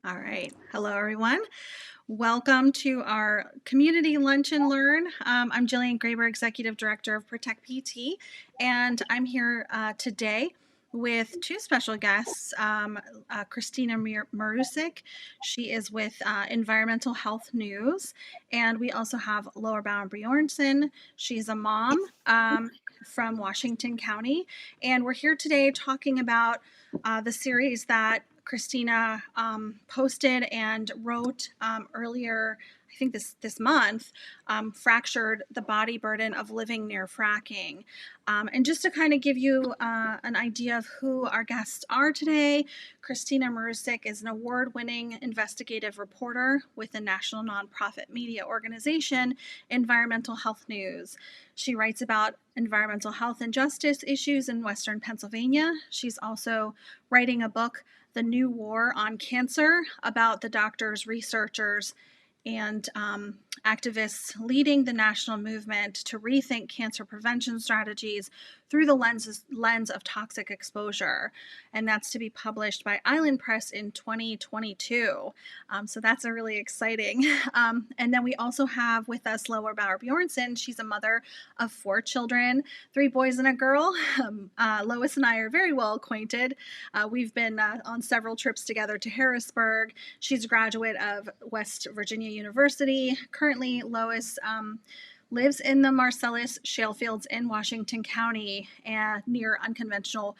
All right. Hello, everyone. Welcome to our community lunch and learn. I'm Jillian Graber, Executive Director of Protect PT, and I'm here today with two special guests, Kristina Marusic. She is with Environmental Health News, and we also have Lois BowerBjornson. She's a mom from Washington County, and we're here today talking about the series that Kristina posted and wrote earlier, I think this month, Fractured the Body Burden of Living Near Fracking. And just to kind of give you an idea of who our guests are today, Kristina Marusic is an award-winning investigative reporter with the national nonprofit media organization, Environmental Health News. She writes about environmental health and justice issues in Western Pennsylvania. She's also writing a book, The New War on Cancer, about the doctors, researchers, and activists leading the national movement to rethink cancer prevention strategies through the lens of toxic exposure. And that's to be published by Island Press in 2022. So that's a really exciting. And then we also have with us Lois BowerBjornson. She's a mother of 4 children, 3 boys and a girl. Lois and I are very well acquainted. We've been on several trips together to Harrisburg. She's a graduate of West Virginia University. Currently, Lois lives in the Marcellus shale fields in Washington County near unconventional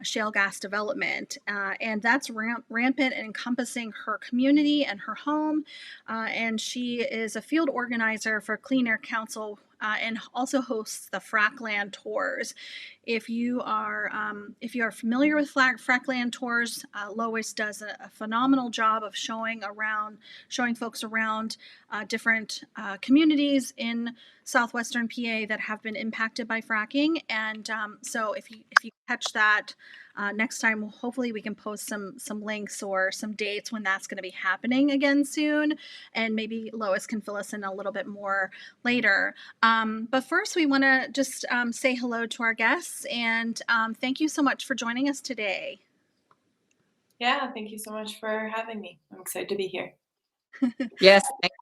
shale gas development. And that's rampant and encompassing her community and her home. And she is a field organizer for Clean Air Council and also hosts the Frackland Tours. If you are familiar with Frackland Tours, Lois does a phenomenal job of showing folks around different communities in southwestern PA that have been impacted by fracking. And so if you catch that next time, hopefully we can post some links or some dates when that's going to be happening again soon, and maybe Lois can fill us in a little bit more later. But first, we want to just say hello to our guests, and thank you so much for joining us today. Yeah, thank you so much for having me. I'm excited to be here. Yes, thank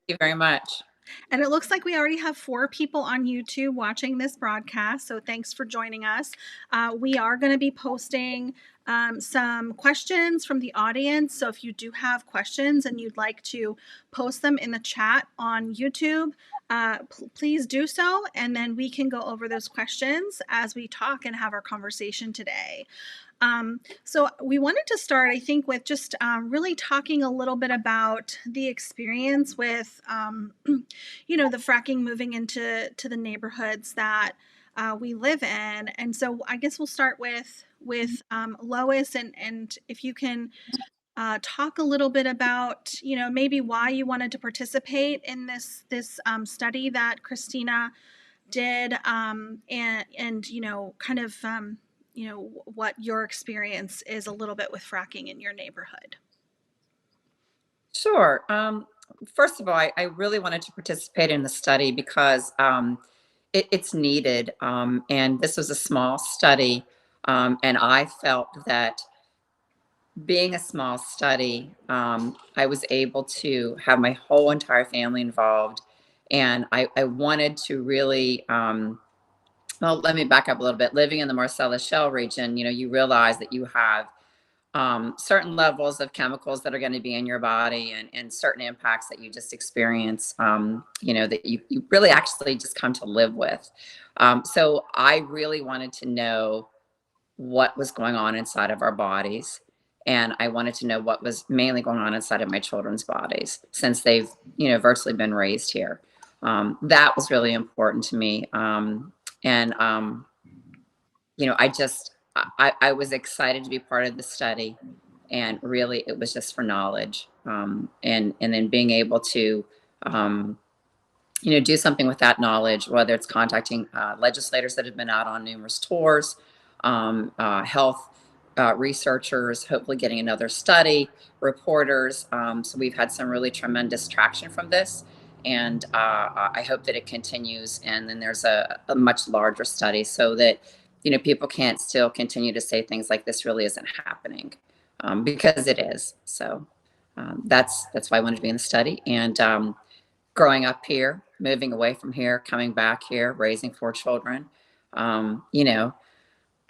you very much. And it looks like we already have 4 people on YouTube watching this broadcast, so thanks for joining us. We are going to be posting some questions from the audience, so if you do have questions and you'd like to post them in the chat on YouTube, please do so, and then we can go over those questions as we talk and have our conversation today. So we wanted to start, I think, with just really talking a little bit about the experience with, the fracking moving into the neighborhoods that we live in. And so I guess we'll start with Lois, and if you can talk a little bit about, maybe why you wanted to participate in this study that Kristina did, and kind of what your experience is a little bit with fracking in your neighborhood. Sure. First of all, I really wanted to participate in the study because it's needed. And this was a small study. And I felt that being a small study, I was able to have my whole entire family involved. And I wanted to really, well, let me back up a little bit. Living in the Marcellus Shale region, you realize that you have certain levels of chemicals that are going to be in your body and certain impacts that you just experience, that you really actually just come to live with. So I really wanted to know what was going on inside of our bodies. And I wanted to know what was mainly going on inside of my children's bodies since they've, virtually been raised here. That was really important to me. I was excited to be part of the study, and really it was just for knowledge, and then being able to do something with that knowledge, whether it's contacting legislators that have been out on numerous tours, health researchers, hopefully getting another study, reporters. So we've had some really tremendous traction from this. And I hope that it continues. And then there's a much larger study so that, people can't still continue to say things like this really isn't happening, because it is. So That's why I wanted to be in the study. And growing up here, moving away from here, coming back here, raising 4 children,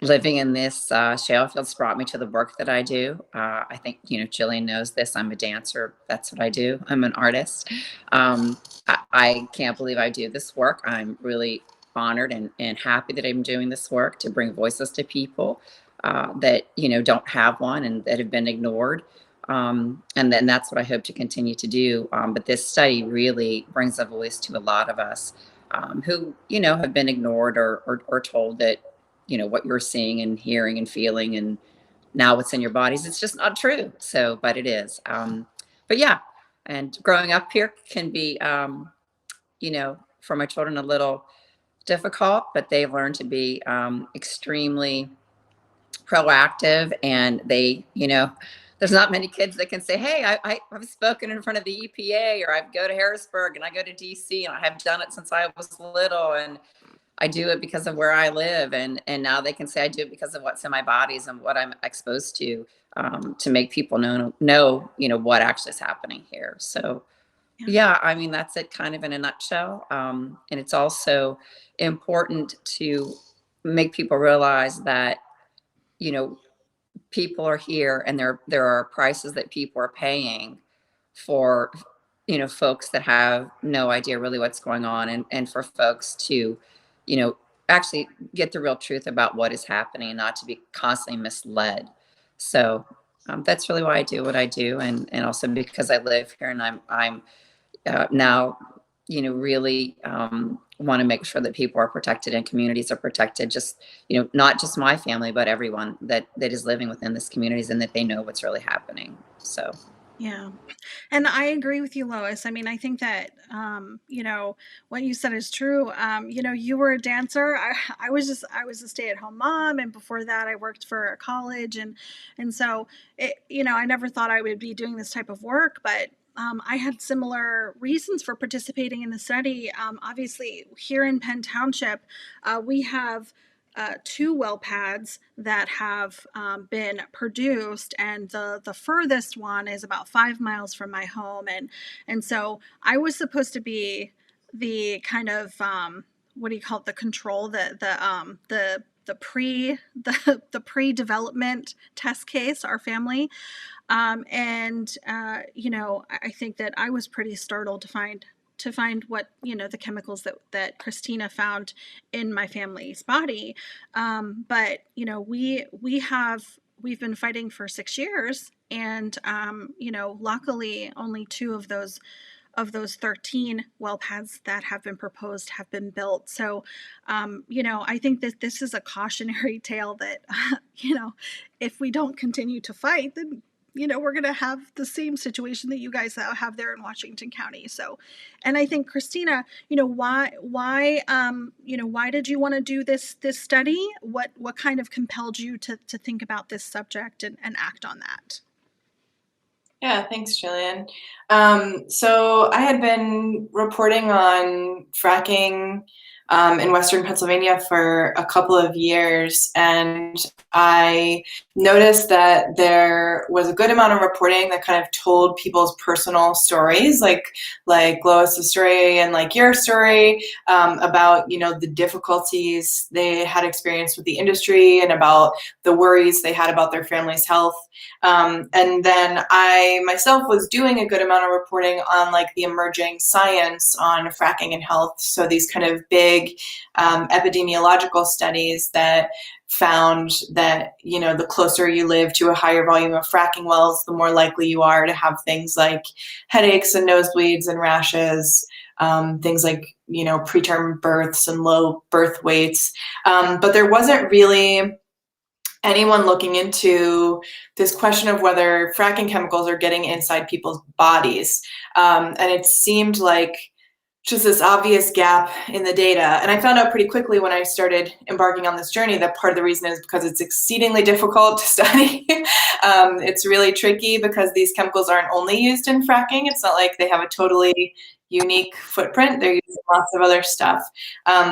living in this shale fields brought me to the work that I do. I think, Jillian knows this. I'm a dancer. That's what I do. I'm an artist. I can't believe I do this work. I'm really honored and happy that I'm doing this work to bring voices to people that, don't have one and that have been ignored. And then that's what I hope to continue to do. But this study really brings a voice to a lot of us who, have been ignored or told that, what you're seeing and hearing and feeling and now what's in your bodies, it's just not true. So, but it is. But yeah, and growing up here can be, for my children a little difficult, but they've learned to be extremely proactive, and they, there's not many kids that can say, hey, I've spoken in front of the EPA, or I go to Harrisburg and I go to DC, and I have done it since I was little, and I do it because of where I live. And now they can say I do it because of what's in my bodies and what I'm exposed to make people know, what actually is happening here. So yeah, I mean, that's it kind of in a nutshell. And it's also important to make people realize that, people are here, and there are prices that people are paying for, folks that have no idea really what's going on, and for folks to, actually get the real truth about what is happening and not to be constantly misled. So that's really why I do what I do. And also because I live here, and I'm now, really want to make sure that people are protected and communities are protected, just, not just my family, but everyone that is living within this communities, and that they know what's really happening. So. Yeah. And I agree with you, Lois. I mean, I think that, what you said is true. You were a dancer. I was a stay-at-home mom. And before that, I worked for a college. And so, I never thought I would be doing this type of work, but I had similar reasons for participating in the study. Obviously, here in Penn Township, we have 2 well pads that have been produced, and the furthest one is about 5 miles from my home, and so I was supposed to be the kind of what do you call it, the control, the pre-development test case, our family. I think that I was pretty startled to find what, the chemicals that Kristina found in my family's body. But we've been fighting for 6 years, and luckily only 2 of those 13 well pads that have been proposed have been built. So, I think that this is a cautionary tale that, if we don't continue to fight, then, we're going to have the same situation that you guys have there in Washington County. So, and I think, Kristina, why did you want to do this study? What kind of compelled you to think about this subject and act on that? Yeah, thanks, Jillian. So I had been reporting on fracking in Western Pennsylvania for a couple of years, and I noticed that there was a good amount of reporting that kind of told people's personal stories, like Lois's story and like your story, about, the difficulties they had experienced with the industry and about the worries they had about their family's health. And then I myself was doing a good amount of reporting on like the emerging science on fracking and health. So these kind of big epidemiological studies that found that, the closer you live to a higher volume of fracking wells, the more likely you are to have things like headaches and nosebleeds and rashes, things like, preterm births and low birth weights. But there wasn't really anyone looking into this question of whether fracking chemicals are getting inside people's bodies. And it seemed like just this obvious gap in the data. And I found out pretty quickly when I started embarking on this journey that part of the reason is because it's exceedingly difficult to study. It's really tricky because these chemicals aren't only used in fracking. It's not like they have a totally unique footprint. They're using lots of other stuff.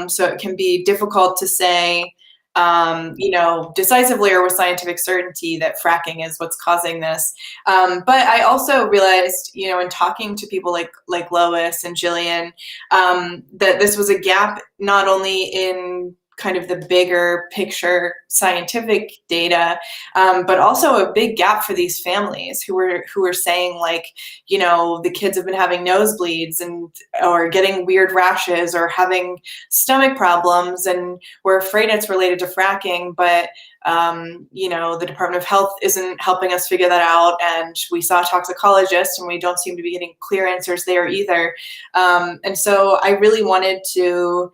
So it can be difficult to say, decisively or with scientific certainty that fracking is what's causing this. But I also realized, in talking to people like Lois and Jillian, that this was a gap not only in kind of the bigger picture scientific data, but also a big gap for these families who were saying, like, the kids have been having nosebleeds or getting weird rashes or having stomach problems, and we're afraid it's related to fracking, but the Department of Health isn't helping us figure that out, and we saw a toxicologist and we don't seem to be getting clear answers there either. And so I really wanted to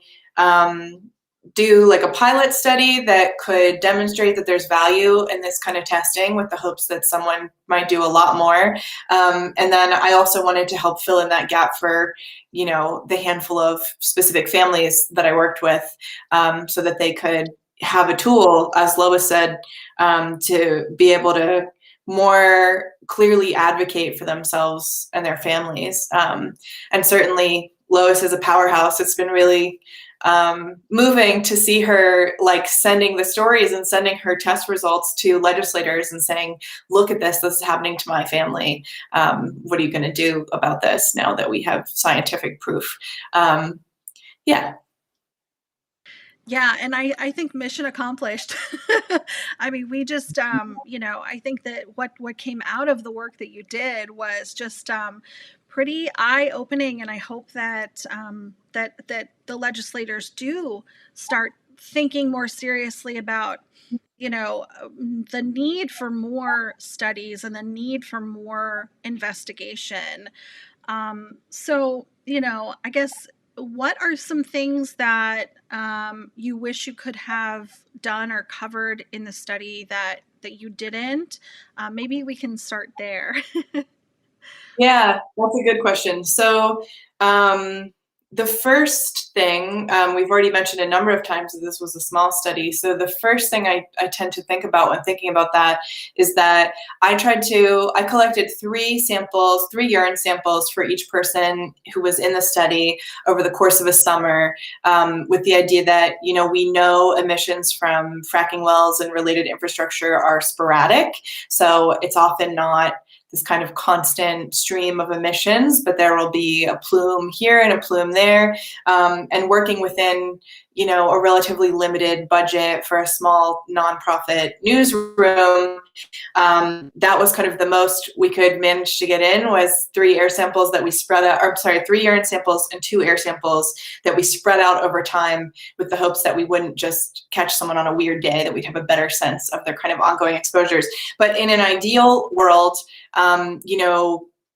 do like a pilot study that could demonstrate that there's value in this kind of testing, with the hopes that someone might do a lot more. And then I also wanted to help fill in that gap for, the handful of specific families that I worked with, so that they could have a tool, as Lois said, to be able to more clearly advocate for themselves and their families. And certainly Lois is a powerhouse. It's been really moving to see her like sending the stories and sending her test results to legislators and saying, look at this is happening to my family. What are you going to do about this now that we have scientific proof? Yeah. Yeah, and I think mission accomplished. I mean, we just, I think that what came out of the work that you did was just pretty eye-opening, and I hope that that the legislators do start thinking more seriously about, the need for more studies and the need for more investigation. So, I guess, what are some things that you wish you could have done or covered in the study that you didn't? Maybe we can start there. Yeah, that's a good question. So the first thing, we've already mentioned a number of times that this was a small study. So the first thing I tend to think about when thinking about that is that I collected 3 urine samples for each person who was in the study over the course of a summer, with the idea that, we know emissions from fracking wells and related infrastructure are sporadic. So it's often not this kind of constant stream of emissions, but there will be a plume here and a plume there. And working within, a relatively limited budget for a small nonprofit newsroom, that was kind of the most we could manage to get in, was 3 urine samples and 2 air samples that we spread out over time, with the hopes that we wouldn't just catch someone on a weird day, that we'd have a better sense of their kind of ongoing exposures. But in an ideal world,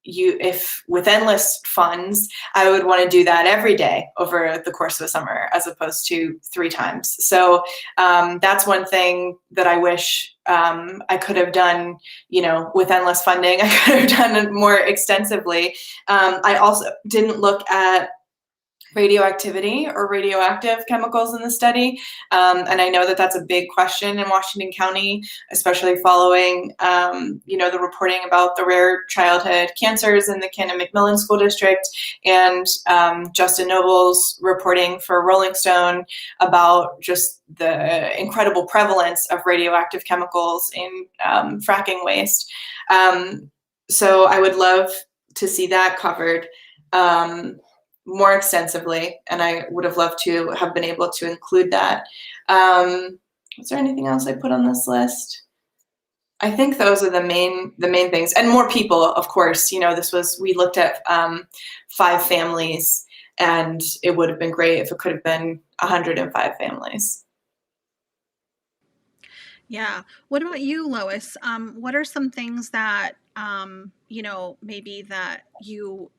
if with endless funds, I would want to do that every day over the course of a summer, as opposed to 3 times. So that's one thing that I wish I could have done, with endless funding. I could have done it more extensively. I also didn't look at radioactivity or radioactive chemicals in the study. And I know that that's a big question in Washington County, especially following, the reporting about the rare childhood cancers in the Cannon-McMillan School District, and Justin Noble's reporting for Rolling Stone about just the incredible prevalence of radioactive chemicals in fracking waste. So I would love to see that covered more extensively, and I would have loved to have been able to include that. Was there anything else I put on this list? I think those are the main things, and more people, of course. We looked at 5 families, and it would have been great if it could have been 105 families. Yeah. What about you, Lois? What are some things that maybe that you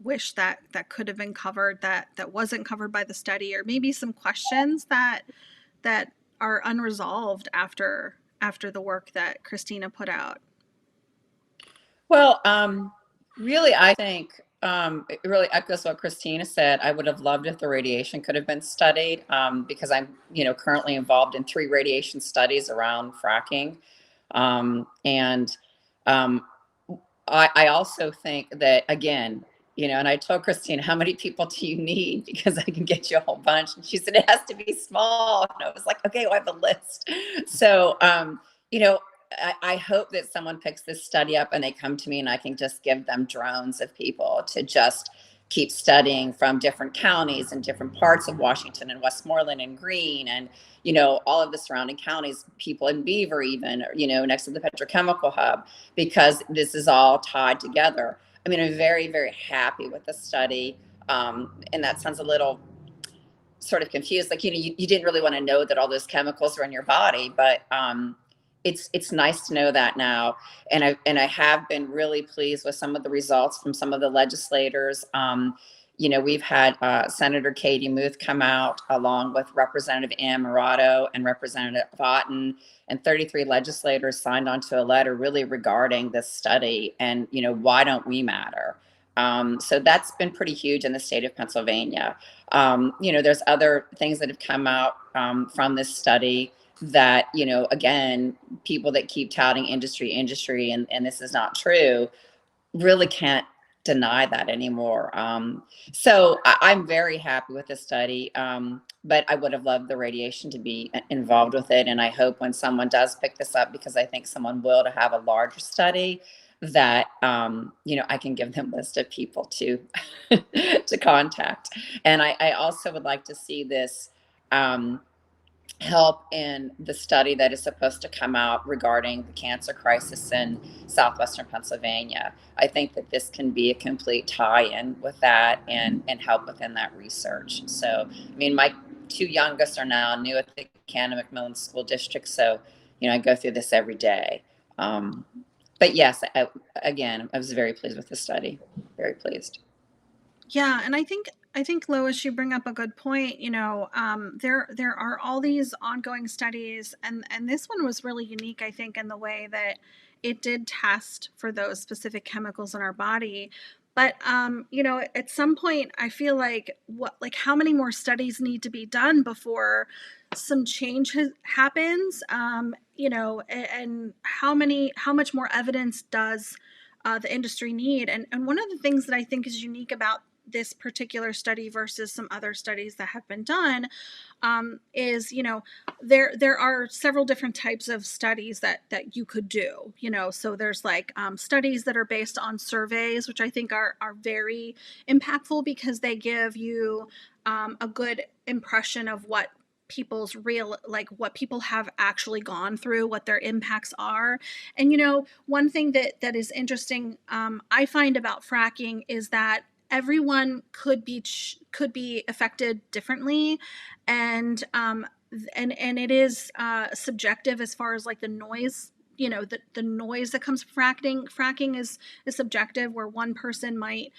wish that could have been covered, that wasn't covered by the study, or maybe some questions that are unresolved after the work that Kristina put out? Well, really, I think it really echoes what Kristina said. I would have loved if the radiation could have been studied, because I'm, currently involved in 3 radiation studies around fracking. I also think that, again, and I told Kristina, how many people do you need? Because I can get you a whole bunch. And she said, it has to be small. And I was like, okay, well, I have a list. So, I hope that someone picks this study up and they come to me and I can just give them drones of people to just keep studying from different counties and different parts of Washington and Westmoreland and Greene and, all of the surrounding counties, people in Beaver even, next to the petrochemical hub, because this is all tied together. I mean, I'm very, very happy with the study. And that sounds a little sort of confused. Like, you didn't really want to know that all those chemicals are in your body, but it's nice to know that now. And I have been really pleased with some of the results from some of the legislators. We've had Senator Katie Muth come out along with Representative Ann Morato and Representative Otten, and 33 legislators signed onto a letter really regarding this study and, why don't we matter? So that's been pretty huge in the state of Pennsylvania. There's other things that have come out from this study that, again, people that keep touting industry, and this is not true, really can't deny that anymore. So I'm very happy with the study, but I would have loved the radiation to be involved with it. And I hope when someone does pick this up, because I think someone will, to have a larger study, that I can give them a list of people to to contact. And I also would like to see this help in the study that is supposed to come out regarding the cancer crisis in southwestern Pennsylvania. I think that this can be a complete tie-in with that and help within that research. So, I mean, my two youngest are now new at the Cannon-McMillan School District, so, I go through this every day. But yes, again, I was very pleased with the study, very pleased. Yeah, and I think Lois, you bring up a good point. There are all these ongoing studies, and this one was really unique, I think, in the way that it did test for those specific chemicals in our body. But at some point, I feel like how many more studies need to be done before some change happens? And how much more evidence does the industry need? And one of the things that I think is unique about this particular study versus some other studies that have been done is, there are several different types of studies that you could do, so there's studies that are based on surveys, which I think are very impactful because they give you a good impression of what people's what people have actually gone through, what their impacts are. And one thing that is interesting, I find about fracking is that everyone could be affected differently, and it is subjective as far as the noise. The noise that comes from fracking is subjective, where one person might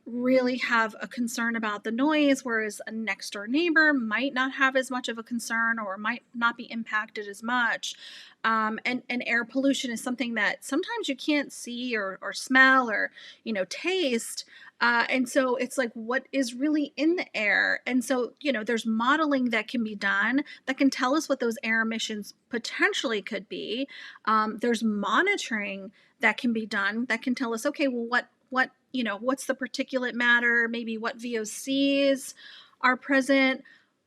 really have a concern about the noise, whereas a next door neighbor might not have as much of a concern or might not be impacted as much. And air pollution is something that sometimes you can't see or smell or taste. And so it's what is really in the air. And so, there's modeling that can be done that can tell us what those air emissions potentially could be. There's monitoring that can be done that can tell us, okay, well, what's the particulate matter, maybe what VOCs are present.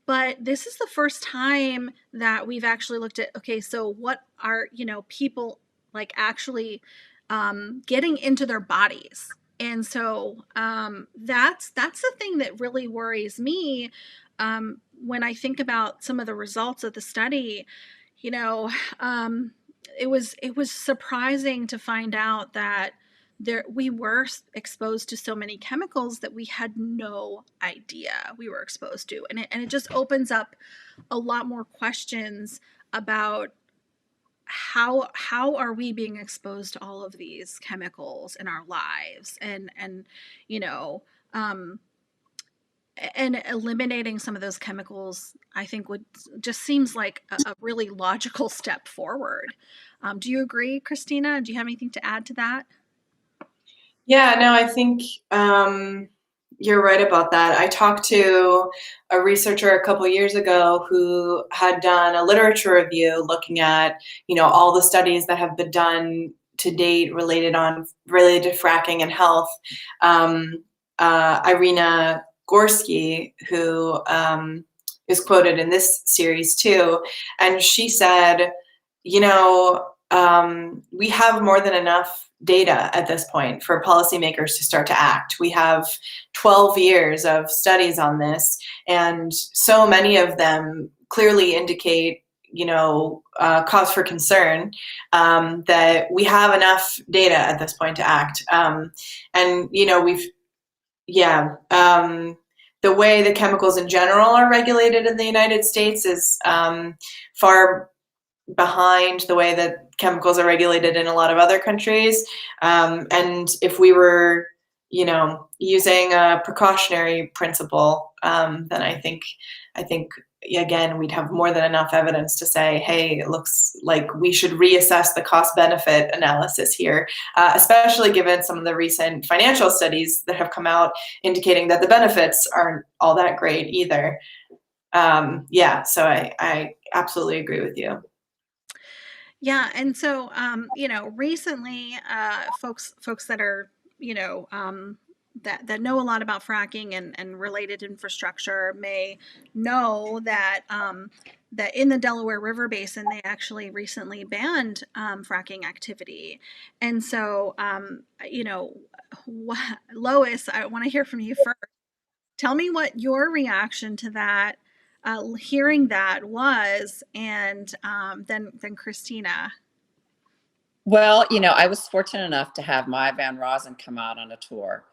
But this is the first time that we've actually looked at, okay, so what are, people actually getting into their bodies. And so that's the thing that really worries me when I think about some of the results of the study. It was surprising to find out that we were exposed to so many chemicals that we had no idea we were exposed to. And it just opens up a lot more questions about how are we being exposed to all of these chemicals in our lives, and eliminating some of those chemicals, I think, would just seems like a really logical step forward. Do you agree, Kristina? Do you have anything to add to that? Yeah, no, I think you're right about that. I talked to a researcher a couple years ago who had done a literature review looking at, all the studies that have been done to date related to fracking and health. Irina Gorsky, who is quoted in this series too, and she said, we have more than enough data at this point for policymakers to start to act. We have 12 years of studies on this, and so many of them clearly indicate cause for concern, that we have enough data at this point to act. The way the chemicals in general are regulated in the United States is far behind the way that chemicals are regulated in a lot of other countries. And if we were, using a precautionary principle, then I think again, we'd have more than enough evidence to say, hey, it looks like we should reassess the cost-benefit analysis here, especially given some of the recent financial studies that have come out indicating that the benefits aren't all that great either. So I absolutely agree with you. Yeah, and so recently, folks that are that know a lot about fracking and related infrastructure may know that that in the Delaware River Basin they actually recently banned fracking activity, and so Lois, I want to hear from you first. Tell me what your reaction to that. Hearing that was, and then Kristina. Well, I was fortunate enough to have Maya Van Rosen come out on a tour,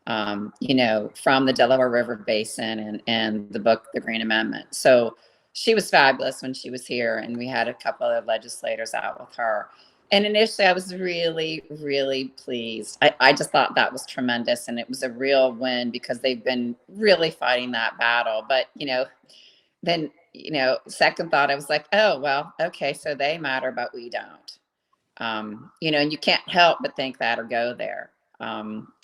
from the Delaware River Basin and the book, The Green Amendment. So she was fabulous when she was here, and we had a couple of legislators out with her. And initially I was really, really pleased. I just thought that was tremendous. And it was a real win because they've been really fighting that battle. But, then, second thought, I was like, oh, well, okay, so they matter, but we don't. And you can't help but think that or go there.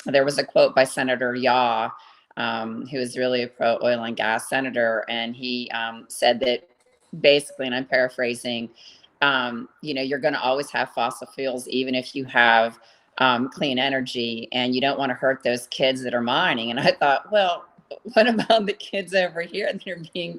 There was a quote by Senator Yaw, who is really a pro oil and gas senator. And he said that basically, and I'm paraphrasing, you're going to always have fossil fuels, even if you have clean energy, and you don't want to hurt those kids that are mining. And I thought, well, what about the kids over here that are being,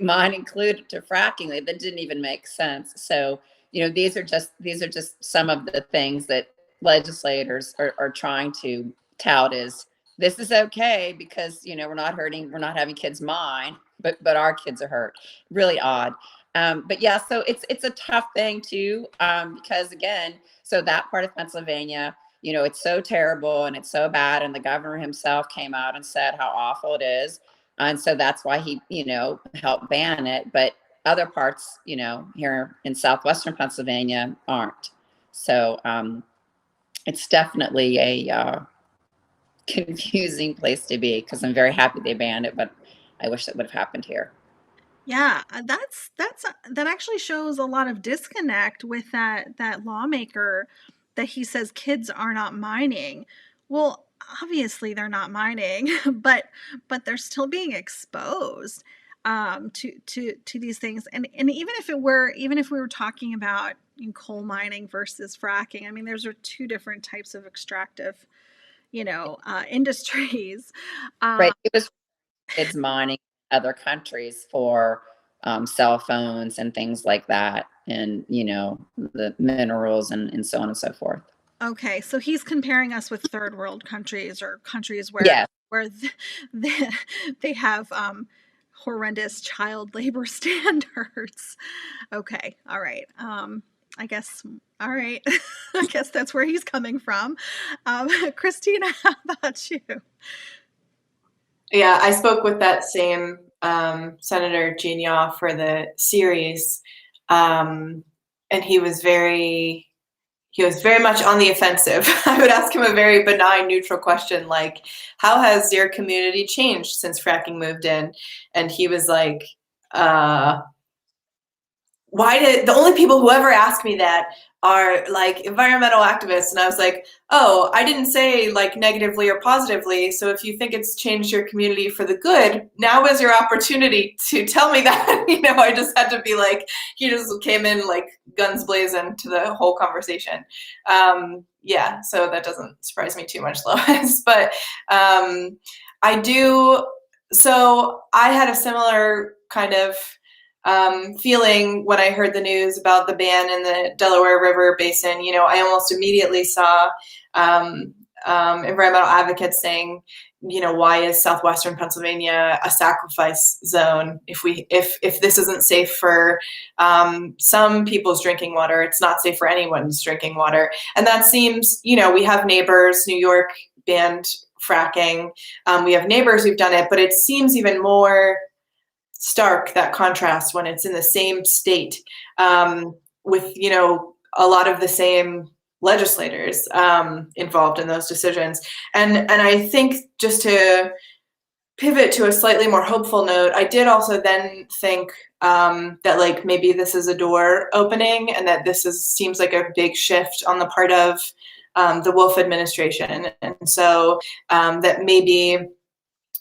mine included to fracking? That didn't even make sense. So, these are just some of the things that legislators are trying to tout as this is okay because, we're not having kids mine, but our kids are hurt. Really odd. But yeah, so it's a tough thing too, because again, so that part of Pennsylvania, it's so terrible and it's so bad. And the governor himself came out and said how awful it is. And so that's why he, helped ban it. But other parts, here in southwestern Pennsylvania aren't. So it's definitely a confusing place to be because I'm very happy they banned it, but I wish it would have happened here. Yeah, that actually shows a lot of disconnect with that lawmaker that he says kids are not mining. Well, obviously they're not mining, but they're still being exposed to these things. And even if we were talking about coal mining versus fracking, I mean, those are two different types of extractive, industries. Right. It was kids mining other countries for cell phones and things like that, and the minerals and so on and so forth. Okay, so he's comparing us with third world countries or countries where Yes. They have horrendous child labor standards. Okay, all right. I guess all right. I guess that's where he's coming from. Kristina, how about you? Yeah, I spoke with that same Senator Gene Yaw for the series, and he was very much on the offensive. I would ask him a very benign, neutral question like, how has your community changed since fracking moved in? And he was like, the only people who ever ask me that are like environmental activists? And I was like, oh, I didn't say like negatively or positively. So if you think it's changed your community for the good, now is your opportunity to tell me that. I just had to be like, he just came in like guns blazing to the whole conversation. Yeah, so that doesn't surprise me too much, Lois. But I do. So I had a similar kind of feeling when I heard the news about the ban in the Delaware River Basin. I almost immediately saw environmental advocates saying, why is southwestern Pennsylvania a sacrifice zone? If this isn't safe for some people's drinking water, it's not safe for anyone's drinking water. And that seems, we have neighbors. New York banned fracking. We have neighbors who've done it, but it seems even more stark, that contrast, when it's in the same state with a lot of the same legislators involved in those decisions. And I think, just to pivot to a slightly more hopeful note, I did also then think that like maybe this is a door opening, and that seems like a big shift on the part of the Wolf administration. And so that maybe,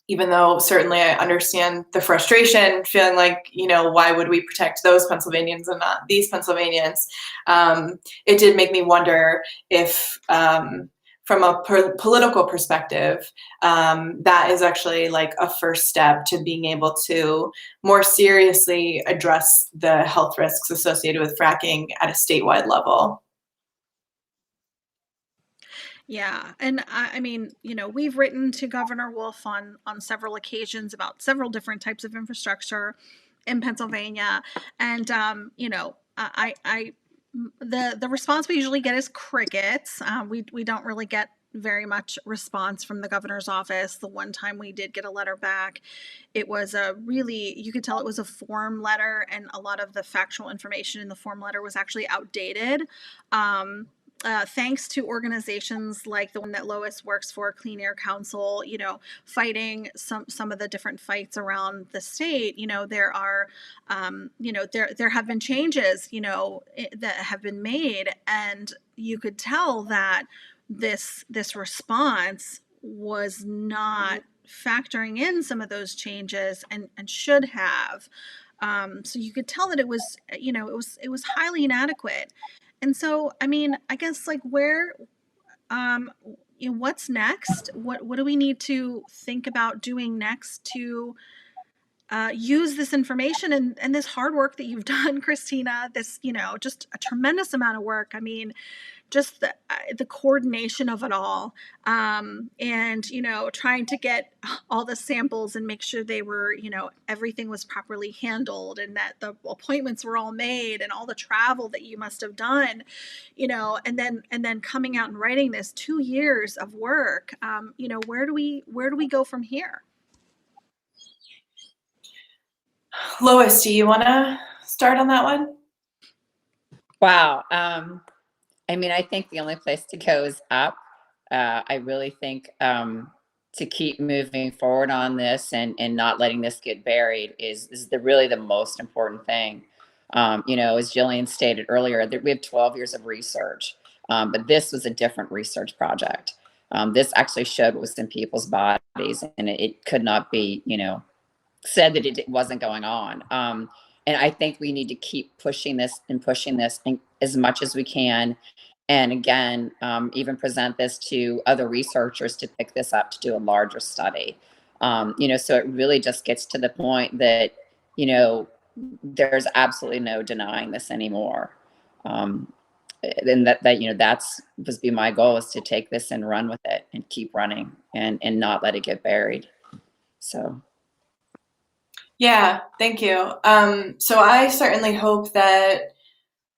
even though certainly I understand the frustration, feeling like, why would we protect those Pennsylvanians and not these Pennsylvanians? It did make me wonder if, from a political perspective, that is actually like a first step to being able to more seriously address the health risks associated with fracking at a statewide level. Yeah, and I mean, we've written to Governor Wolf on several occasions about several different types of infrastructure in Pennsylvania, and the response we usually get is crickets. We don't really get very much response from the governor's office. The one time we did get a letter back, it was you could tell it was a form letter, and a lot of the factual information in the form letter was actually outdated. Thanks to organizations like the one that Lois works for, Clean Air Council, fighting some of the different fights around the state, there are, there have been changes, that have been made, and you could tell that this response was not factoring in some of those changes, and should have. So you could tell that it was, it was highly inadequate. And so, I mean, I guess like where, what's next? What do we need to think about doing next to use this information and this hard work that you've done, Kristina? This, just a tremendous amount of work. I mean, just the coordination of it all, and trying to get all the samples and make sure they were, everything was properly handled, and that the appointments were all made, and all the travel that you must have done, and then coming out and writing this 2 years of work. Where do we go from here? Lois, do you want to start on that one? Wow. I mean, I think the only place to go is up. I really think to keep moving forward on this and not letting this get buried is really the most important thing. As Jillian stated earlier, that we have 12 years of research, but this was a different research project. This actually showed what was in people's bodies, and it could not be, said that it wasn't going on. And I think we need to keep pushing this as much as we can. And again, even present this to other researchers to pick this up to do a larger study. So it really just gets to the point that, there's absolutely no denying this anymore. And that's was be my goal, is to take this and run with it and keep running and not let it get buried. So. Yeah, thank you. So I certainly hope that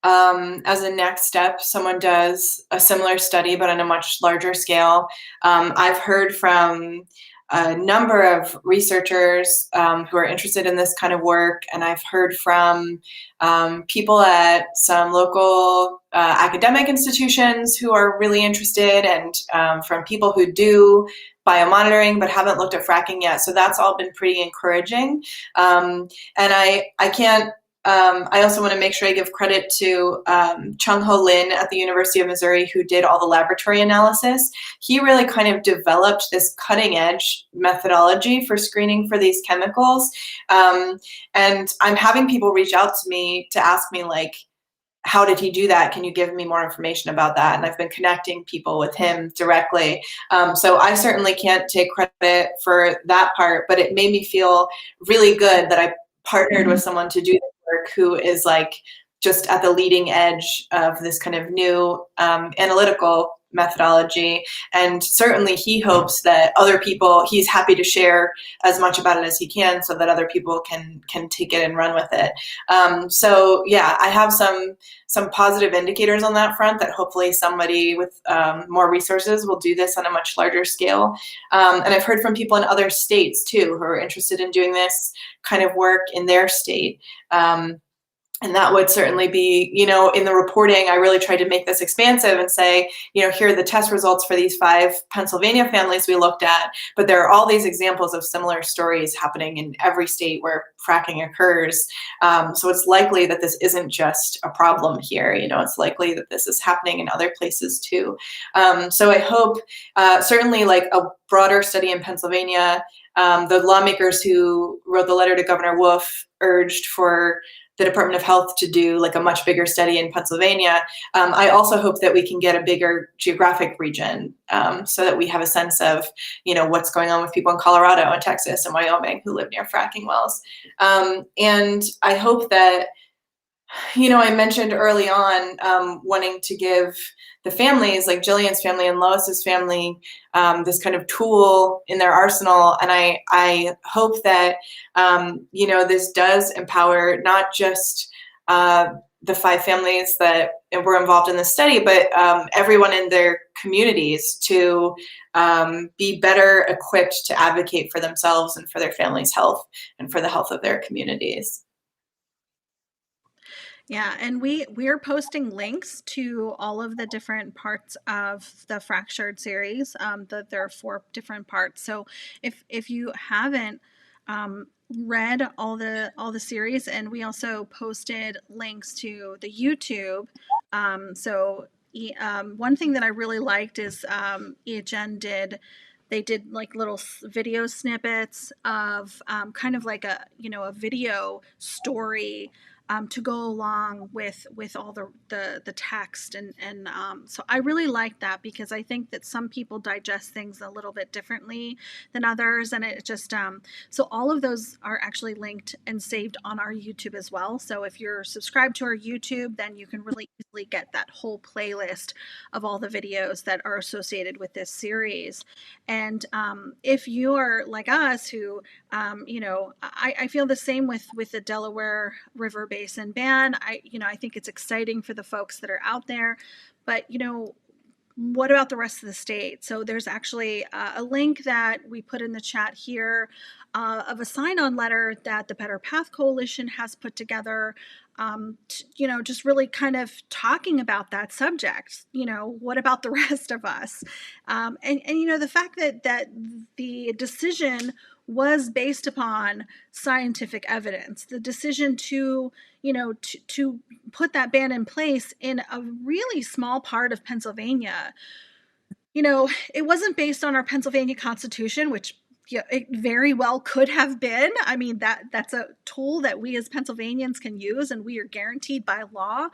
as a next step, someone does a similar study, but on a much larger scale. I've heard from a number of researchers who are interested in this kind of work, and I've heard from people at some local academic institutions who are really interested, and from people who do biomonitoring but haven't looked at fracking yet. So that's all been pretty encouraging. And I can't I also want to make sure I give credit to Chung Ho Lin at the University of Missouri, who did all the laboratory analysis. He really kind of developed this cutting edge methodology for screening for these chemicals. And I'm having people reach out to me to ask me, like, how did he do that? Can you give me more information about that? And I've been connecting people with him directly. So I certainly can't take credit for that part, but it made me feel really good that I partnered with someone to do this work who is like just at the leading edge of this kind of new analytical methodology. And certainly he hopes that other people, he's happy to share as much about it as he can so that other people can take it and run with it. So yeah, I have some positive indicators on that front that hopefully somebody with more resources will do this on a much larger scale. And I've heard from people in other states too who are interested in doing this kind of work in their state. And that would certainly be, you know, in the reporting, I really tried to make this expansive and say, you know, here are the test results for these 5 Pennsylvania families we looked at, but there are all these examples of similar stories happening in every state where fracking occurs. So it's likely that this isn't just a problem here, you know, it's likely that this is happening in other places too. So I hope certainly like a broader study in Pennsylvania, the lawmakers who wrote the letter to Governor Wolf urged for the Department of Health to do like a much bigger study in Pennsylvania. I also hope that we can get a bigger geographic region so that we have a sense of, you know, what's going on with people in Colorado and Texas and Wyoming who live near fracking wells. And I hope that, you know, I mentioned early on wanting to give the families, like Jillian's family and Lois's family, this kind of tool in their arsenal. And I hope that, you know, this does empower not just the 5 families that were involved in the study, but everyone in their communities to be better equipped to advocate for themselves and for their family's health and for the health of their communities. Yeah, and we're posting links to all of the different parts of the Fractured series. That there are 4 different parts. So if you haven't read all the series, and we also posted links to the YouTube. So one thing that I really liked is EHN they did like little video snippets of kind of like a video story to go along with all the text and so I really like that because I think that some people digest things a little bit differently than others, and it just so all of those are actually linked and saved on our YouTube as well. So if you're subscribed to our YouTube, then you can really easily get that whole playlist of all the videos that are associated with this series. And if you are like us who I feel the same with the Delaware River Basin ban. I think it's exciting for the folks that are out there, but what about the rest of the state? So there's actually a link that we put in the chat here of a sign-on letter that the Better Path Coalition has put together, just really kind of talking about that subject. What about the rest of us? And the fact that the decision was based upon scientific evidence, the decision to put that ban in place in a really small part of Pennsylvania. It wasn't based on our Pennsylvania Constitution, which it very well could have been. I mean, that's a tool that we as Pennsylvanians can use, and we are guaranteed by law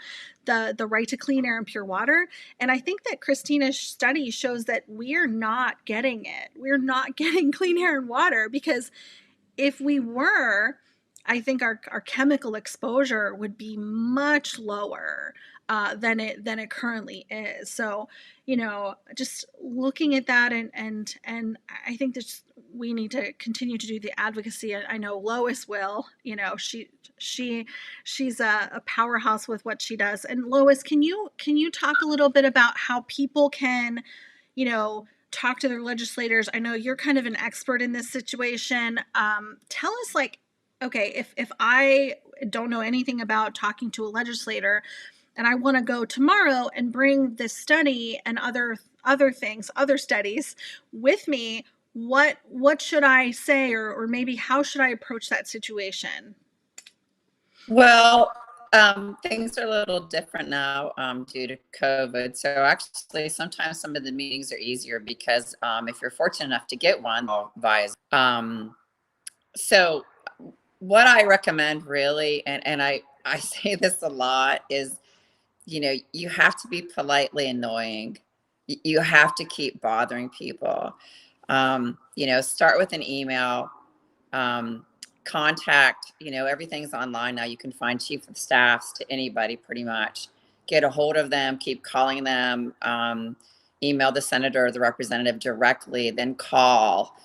the right to clean air and pure water. And I think that Kristina's study shows that we're not getting it. We're not getting clean air and water, because if we were, I think our chemical exposure would be much lower than it currently is. So, just looking at that and I think that we need to continue to do the advocacy. I know Lois will. She's a powerhouse with what she does. And Lois, can you talk a little bit about how people can, talk to their legislators? I know you're kind of an expert in this situation. Tell us, okay, if I don't know anything about talking to a legislator and I want to go tomorrow and bring this study and other studies with me, what should I say, or maybe how should I approach that situation? Well, things are a little different now due to COVID. So actually, sometimes some of the meetings are easier because if you're fortunate enough to get one, via. So what I recommend really, and I say this a lot, is, you have to be politely annoying. You have to keep bothering people. Start with an email. Contact, everything's online now. You can find chief of staffs to anybody pretty much. Get a hold of them, keep calling them, email the senator or the representative directly, then call,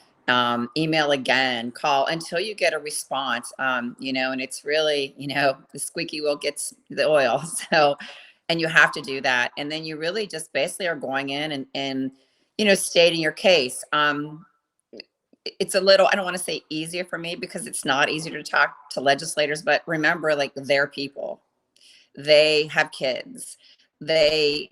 email again, call until you get a response. And it's really, the squeaky wheel gets the oil. So, and you have to do that. And then you really just basically are going in and stating your case. It's a little, I don't want to say easier for me because it's not easier to talk to legislators, but remember, like, they're people. They have kids. They,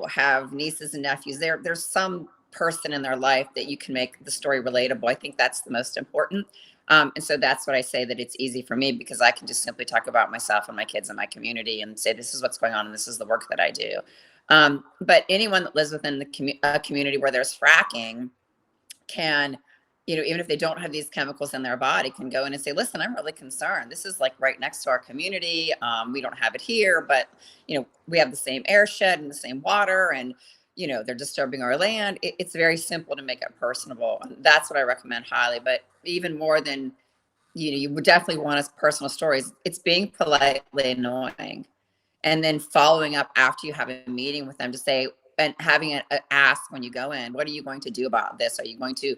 have nieces and nephews. There's some person in their life that you can make the story relatable. I think that's the most important. And so that's what I say, that it's easy for me because I can just simply talk about myself and my kids and my community and say, this is what's going on and this is the work that I do. But anyone that lives within the community where there's fracking can, even if they don't have these chemicals in their body, can go in and say, listen, I'm really concerned. This is like right next to our community. We don't have it here, but, we have the same air shed and the same water and, they're disturbing our land. It's very simple to make it personable. That's what I recommend highly. But even more than, you would definitely want us personal stories. It's being politely annoying and then following up after you have a meeting with them to say, and having an ask when you go in, what are you going to do about this? Are you going to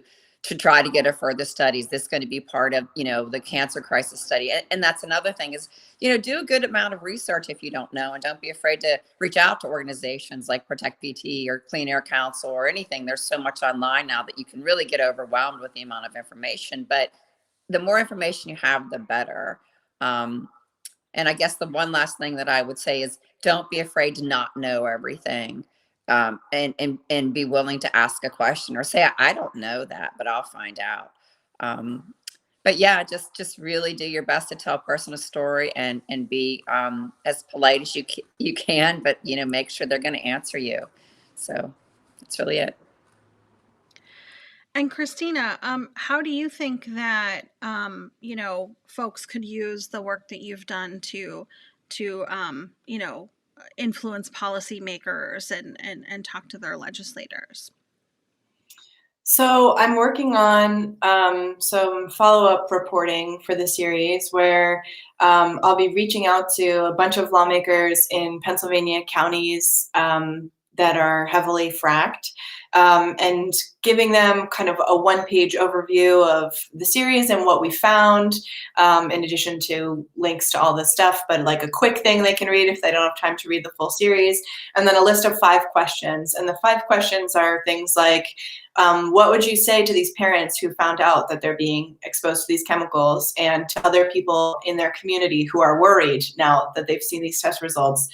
try to get a further study? Is this going to be part of, the cancer crisis study? And that's another thing is, do a good amount of research if you don't know, and don't be afraid to reach out to organizations like Protect PT or Clean Air Council or anything. There's so much online now that you can really get overwhelmed with the amount of information, but the more information you have, the better. And I guess the one last thing that I would say is don't be afraid to not know everything. And be willing to ask a question or say, I don't know that, but I'll find out. But yeah, just really do your best to tell a personal story and be as polite as you can, but make sure they're going to answer you. So that's really it. And Kristina, how do you think that folks could use the work that you've done to influence policymakers and talk to their legislators? So I'm working on some follow-up reporting for the series where I'll be reaching out to a bunch of lawmakers in Pennsylvania counties that are heavily fracked, and giving them kind of a one-page overview of the series and what we found, in addition to links to all this stuff, but like a quick thing they can read if they don't have time to read the full series, and then a list of 5 questions. And the 5 questions are things like, what would you say to these parents who found out that they're being exposed to these chemicals, and to other people in their community who are worried now that they've seen these test results?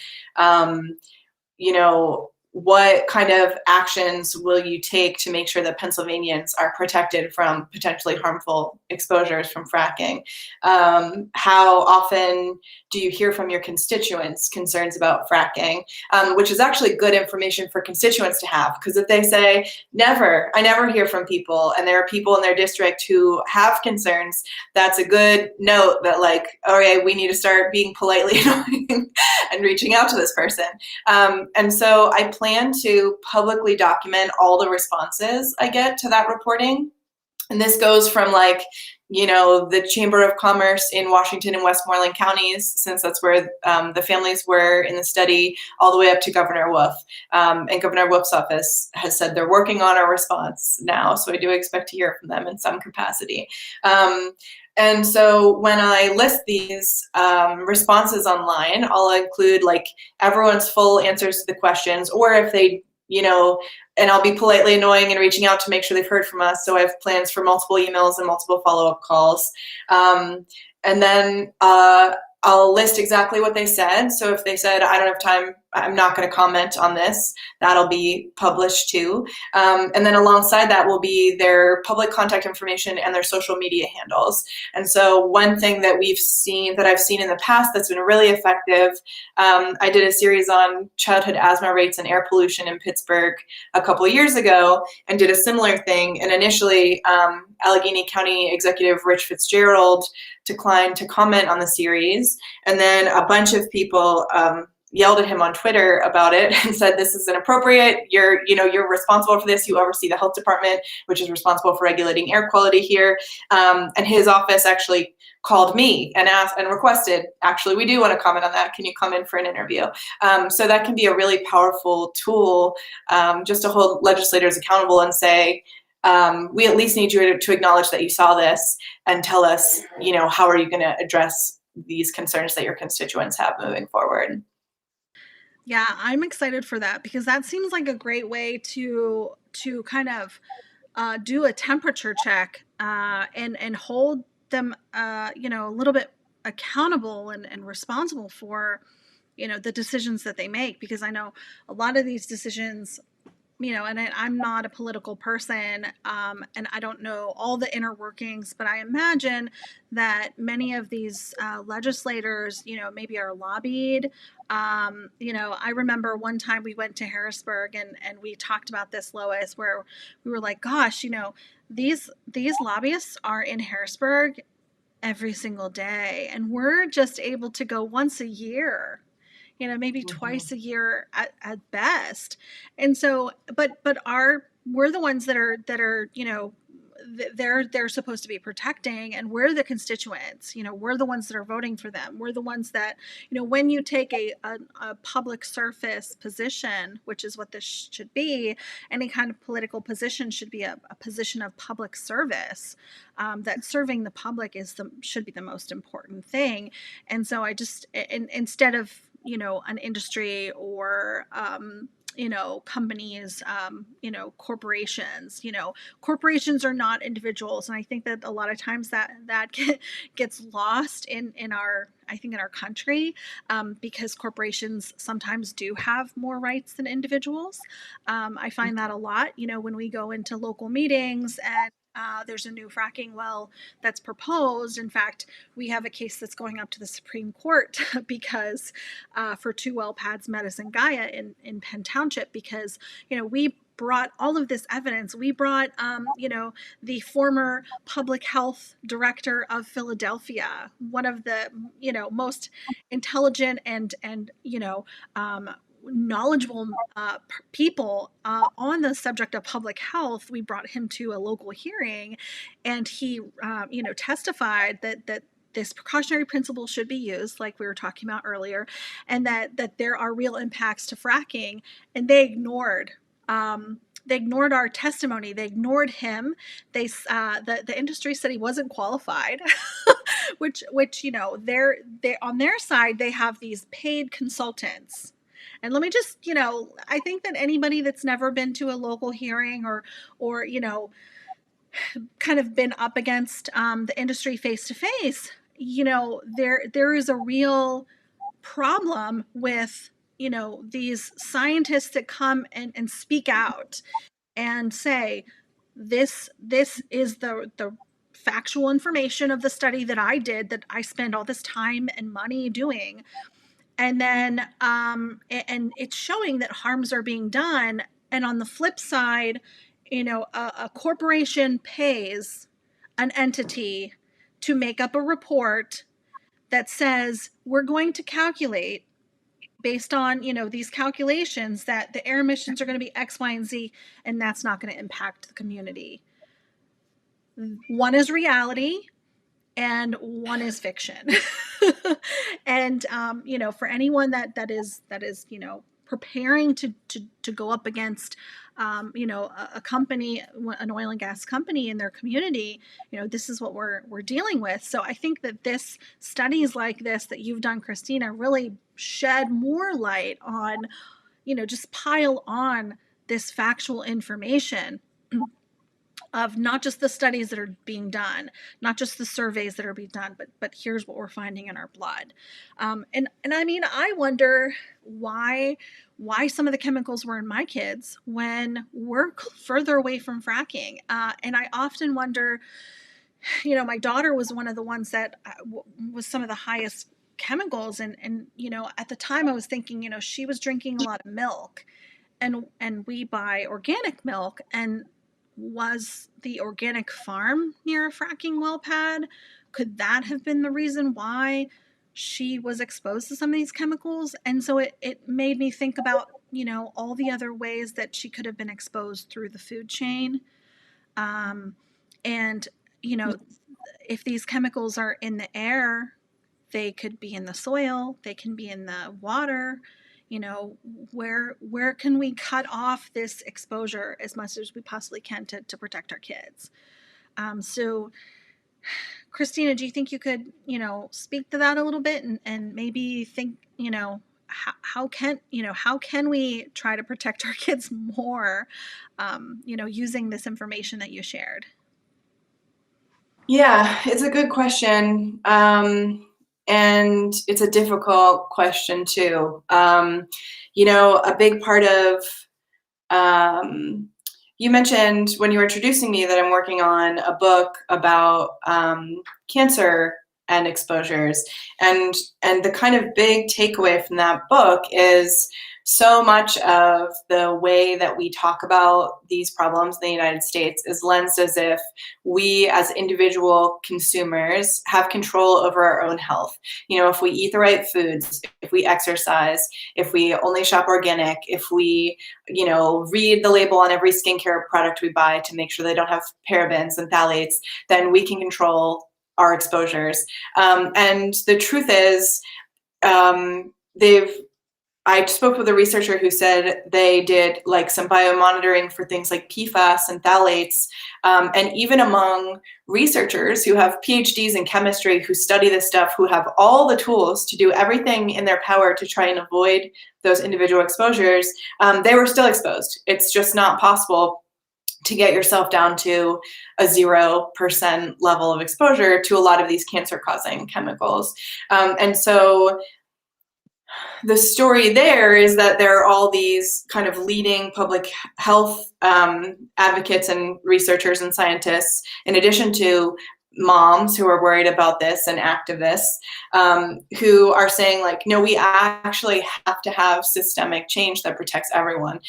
What kind of actions will you take to make sure that Pennsylvanians are protected from potentially harmful exposures from fracking? How often do you hear from your constituents concerns about fracking? Which is actually good information for constituents to have, because if they say, I never hear from people, and there are people in their district who have concerns, that's a good note that, like, all right, we need to start being politely annoying and reaching out to this person. And so I plan to publicly document all the responses I get to that reporting. And this goes from the Chamber of Commerce in Washington and Westmoreland counties, since that's where the families were in the study, all the way up to Governor Wolf. And Governor Wolf's office has said they're working on a response now, so I do expect to hear from them in some capacity. And so when I list these responses online, I'll include everyone's full answers to the questions, or if they, and I'll be politely annoying and reaching out to make sure they've heard from us. So I have plans for multiple emails and multiple follow-up calls. And then I'll list exactly what they said. So if they said, I don't have time I'm not going to comment on this. That'll be published too. And then alongside that will be their public contact information and their social media handles. And so one thing that I've seen in the past that's been really effective, I did a series on childhood asthma rates and air pollution in Pittsburgh a couple years ago and did a similar thing. And initially, Allegheny County Executive Rich Fitzgerald declined to comment on the series. And then a bunch of people yelled at him on Twitter about it and said, this is inappropriate. You're responsible for this. You oversee the health department, which is responsible for regulating air quality here. And his office actually called me and asked and requested, actually, we do want to comment on that. Can you come in for an interview? So that can be a really powerful tool just to hold legislators accountable and say, we at least need you to acknowledge that you saw this and tell us, how are you going to address these concerns that your constituents have moving forward? Yeah, I'm excited for that because that seems like a great way to kind of do a temperature check and hold them, a little bit accountable and responsible for, the decisions that they make. Because I know a lot of these decisions, and I'm not a political person, and I don't know all the inner workings, but I imagine that many of these legislators, maybe are lobbied. I remember one time we went to Harrisburg and we talked about this, Lois, where we were like, gosh, these lobbyists are in Harrisburg every single day, and we're just able to go once a year, maybe twice a year at best. And so, but we're the ones that are, they're supposed to be protecting, and we're the constituents, we're the ones that are voting for them. We're the ones that, when you take a public service position, which is what this should be, any kind of political position should be a position of public service, that serving the public should be the most important thing. And so I just, instead of, an industry or, companies, corporations, corporations are not individuals. And I think that a lot of times that gets lost in our country, because corporations sometimes do have more rights than individuals. I find that a lot, when we go into local meetings and there's a new fracking well that's proposed. In fact, we have a case that's going up to the Supreme Court because for 2 well pads, Medicine Gaia in Penn Township, because, we brought all of this evidence. We brought, the former public health director of Philadelphia, one of the, most intelligent and knowledgeable people on the subject of public health. We brought him to a local hearing, and he, testified that this precautionary principle should be used, like we were talking about earlier, and that there are real impacts to fracking, and they ignored our testimony. They ignored him. The industry said he wasn't qualified, which they're on their side, they have these paid consultants. And let me just, I think that anybody that's never been to a local hearing or kind of been up against the industry face to face, there is a real problem with, these scientists that come and speak out and say, this is the factual information of the study that I did, that I spent all this time and money doing. And then, and it's showing that harms are being done. And on the flip side, a corporation pays an entity to make up a report that says, we're going to calculate based on, these calculations that the air emissions are going to be X, Y, and Z, and that's not going to impact the community. One is reality and one is fiction. And, for anyone that is, preparing to go up against, a company, an oil and gas company in their community, this is what we're dealing with. So I think that studies like this that you've done, Kristina, really shed more light on, just pile on this factual information. of not just the studies that are being done, not just the surveys that are being done, but here's what we're finding in our blood. And I mean, I wonder why some of the chemicals were in my kids when we're further away from fracking. And I often wonder, you know, my daughter was one of the ones that was some of the highest chemicals. And, you know, at the time I was thinking, you know, she was drinking a lot of milk, and we buy organic milk, and was the organic farm near a fracking well pad? Could that have been the reason why she was exposed to some of these chemicals? And so it made me think about, you know, all the other ways that she could have been exposed through the food chain. And, you know, if these chemicals are in the air, they could be in the soil, they can be in the water. You know, where can we cut off this exposure as much as we possibly can to protect our kids? So, Kristina, do you think you could, you know, speak to that a little bit, and maybe think, you know, how can we try to protect our kids more, you know, using this information that you shared? Yeah, it's a good question. And it's a difficult question too. You know, a big part of, you mentioned when you were introducing me that I'm working on a book about cancer and exposures. And the kind of big takeaway from that book is so much of the way that we talk about these problems in the United States is lensed as if we as individual consumers have control over our own health. You know, if we eat the right foods, if we exercise, if we only shop organic, if we, you know, read the label on every skincare product we buy to make sure they don't have parabens and phthalates, then we can control our exposures. And the truth is, I spoke with a researcher who said they did like some biomonitoring for things like PFAS and phthalates. And even among researchers who have PhDs in chemistry, who study this stuff, who have all the tools to do everything in their power to try and avoid those individual exposures, they were still exposed. It's just not possible to get yourself down to a 0% level of exposure to a lot of these cancer-causing chemicals. And so the story there is that there are all these kind of leading public health advocates and researchers and scientists, in addition to moms who are worried about this and activists who are saying, like, no, we actually have to have systemic change that protects everyone.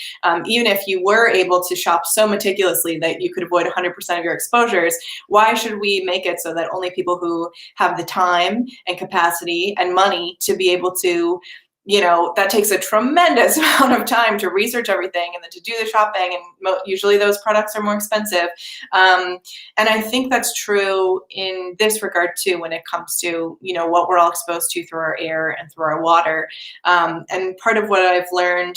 Even if you were able to shop so meticulously that you could avoid 100% of your exposures, why should we make it so that only people who have the time and capacity and money to be able to, you know, that takes a tremendous amount of time to research everything and then to do the shopping, and usually those products are more expensive. And I think that's true in this regard too, when it comes to, you know, what we're all exposed to through our air and through our water. And part of what I've learned,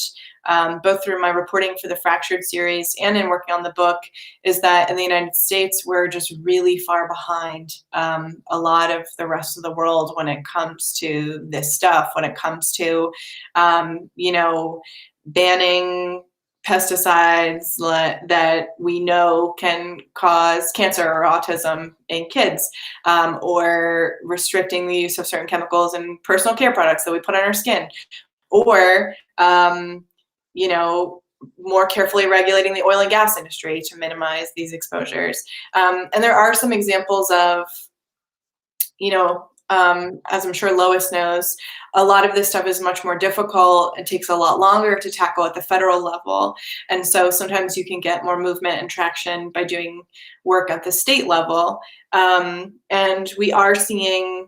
both through my reporting for the Fractured series and in working on the book, is that in the United States, we're just really far behind a lot of the rest of the world when it comes to this stuff, when it comes to, you know, banning pesticides that we know can cause cancer or autism in kids, or restricting the use of certain chemicals in personal care products that we put on our skin, or you know, more carefully regulating the oil and gas industry to minimize these exposures. And there are some examples of, you know, as I'm sure Lois knows, a lot of this stuff is much more difficult and takes a lot longer to tackle at the federal level. And so sometimes you can get more movement and traction by doing work at the state level. And we are seeing,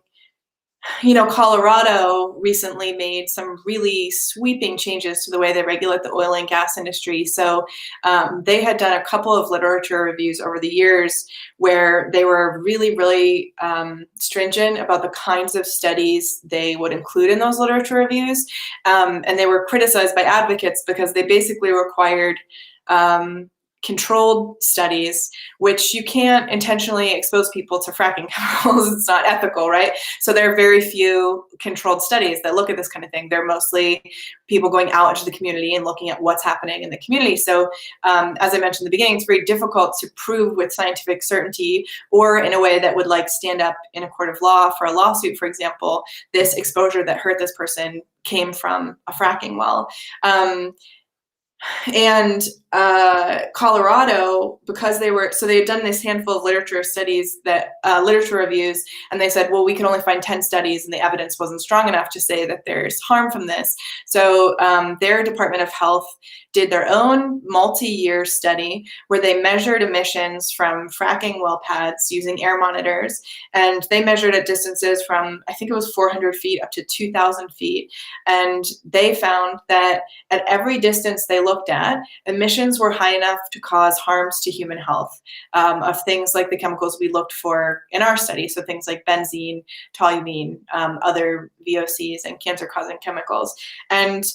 you know, Colorado recently made some really sweeping changes to the way they regulate the oil and gas industry. So they had done a couple of literature reviews over the years where they were really, really stringent about the kinds of studies they would include in those literature reviews. And they were criticized by advocates because they basically required controlled studies, which you can't intentionally expose people to fracking chemicals. It's not ethical, right? So there are very few controlled studies that look at this kind of thing. They're mostly people going out into the community and looking at what's happening in the community. So as I mentioned in the beginning, it's very difficult to prove with scientific certainty or in a way that would like stand up in a court of law for a lawsuit, for example, this exposure that hurt this person came from a fracking well. And Colorado, because they had done this handful of literature studies that literature reviews, and they said, well, we can only find 10 studies and the evidence wasn't strong enough to say that there's harm from this. So their Department of Health did their own multi-year study where they measured emissions from fracking well pads using air monitors, and they measured at distances from, I think it was 400 feet up to 2,000 feet. And they found that at every distance they looked at, emissions were high enough to cause harms to human health of things like the chemicals we looked for in our study. So things like benzene, toluene, other VOCs and cancer-causing chemicals. And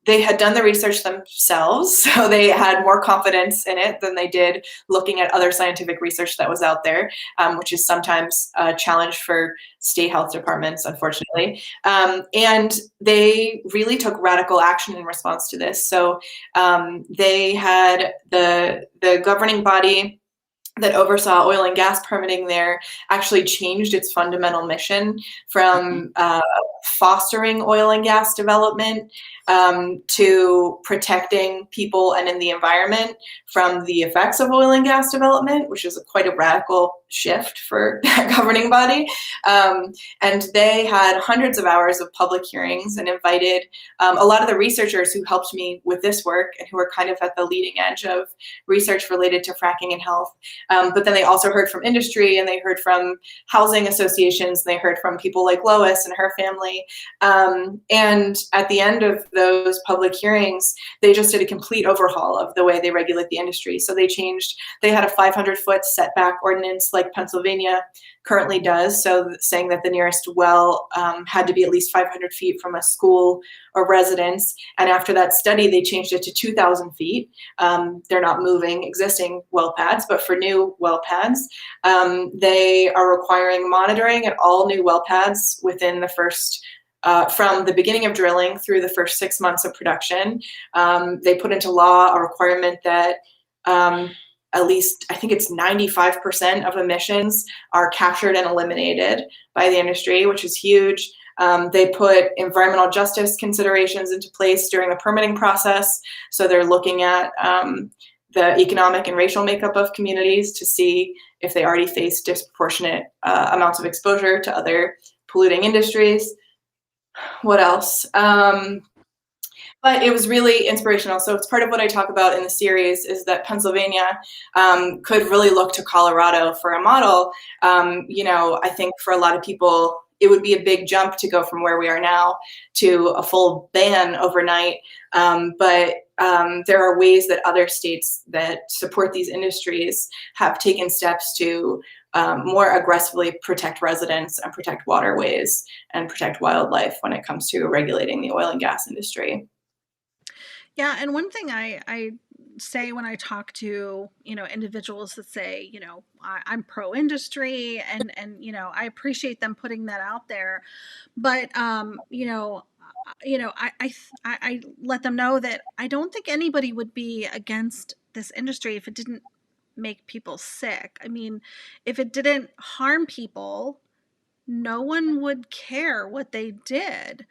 they had done the research themselves, so they had more confidence in it than they did looking at other scientific research that was out there, which is sometimes a challenge for state health departments, unfortunately. And they really took radical action in response to this. So they had the governing body that oversaw oil and gas permitting there actually changed its fundamental mission from fostering oil and gas development to protecting people and in the environment from the effects of oil and gas development, which is quite a radical shift for that governing body. And they had hundreds of hours of public hearings and invited a lot of the researchers who helped me with this work and who are kind of at the leading edge of research related to fracking and health. But then they also heard from industry, and they heard from housing associations, and they heard from people like Lois and her family. And at the end of those public hearings, they just did a complete overhaul of the way they regulate the industry. So they had a 500-foot setback ordinance like Pennsylvania currently does, so saying that the nearest well had to be at least 500 feet from a school or residence. And after that study, they changed it to 2,000 feet. They're not moving existing well pads, but for new well pads, they are requiring monitoring at all new well pads within the first from the beginning of drilling through the first 6 months of production. They put into law a requirement that at least, I think it's 95% of emissions are captured and eliminated by the industry, which is huge. They put environmental justice considerations into place during the permitting process. So they're looking at the economic and racial makeup of communities to see if they already face disproportionate amounts of exposure to other polluting industries. What else? But it was really inspirational. So it's part of what I talk about in the series is that Pennsylvania could really look to Colorado for a model. I think for a lot of people, it would be a big jump to go from where we are now to a full ban overnight. But there are ways that other states that support these industries have taken steps to more aggressively protect residents and protect waterways and protect wildlife when it comes to regulating the oil and gas industry. Yeah, and one thing I say when I talk to individuals that say I'm pro industry and I appreciate them putting that out there, but I let them know that I don't think anybody would be against this industry if it didn't make people sick. I mean, if it didn't harm people, no one would care what they did,